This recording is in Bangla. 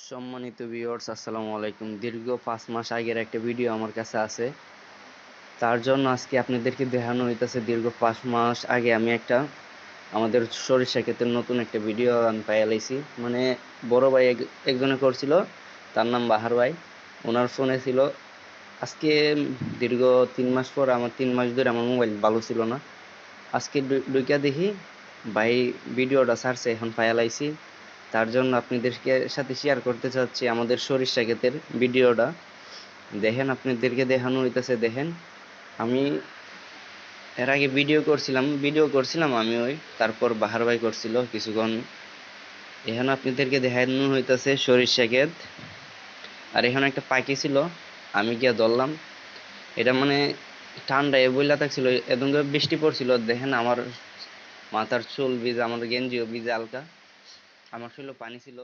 সম্মানিত ভিউয়ার্স, আসসালামু আলাইকুম। দীর্ঘ 5 মাস আগের একটা ভিডিও আমার কাছে আছে, তার জন্য আজকে আপনাদেরকে দেখানো হইতেছে। দীর্ঘ 5 মাস আগে আমি আমাদের সরিষা ক্ষেতের নতুন একটা ভিডিও আমি পাইয়ালাইছি। মানে বড় ভাই একজনে করছিল, তার নাম বাহার ভাই। ওনার ফোনে ছিল। আজকে দীর্ঘ 3 মাস পর, আমার 3 মাস ধরে আমার মোবাইল ভালো ছিল না। আজকে ঢুইকা দেখি ভাই ভিডিওটা ছাড়ছে, এখন পাইয়ালাইছি। তার জন্য আপনাদেরকে সাথে শেয়ার করতে চাচ্ছি আমাদের সরিষা ক্ষেতের ভিডিওটা। দেখেন, আপনাদেরকে দেখানো হইতেছে। দেখেন, আমি এর আগে ভিডিও করছিলাম আমি, তারপর বাহার ভাই করছিল কিছুক্ষণ। এখানে আপনাদেরকে দেখানো হইতেছে সরিষা ক্ষেত। আর এখানে একটা পাখি ছিল, আমি গিয়া ধরলাম। এটা মানে ঠান্ডায় বইলা থাকছিল, এদিন বৃষ্টি পড়ছিল। দেখেন আমার মাথার চুল ভিজা, আমার গেঞ্জিও ভিজা হালকা, আমার শরীরে পানি ছিল।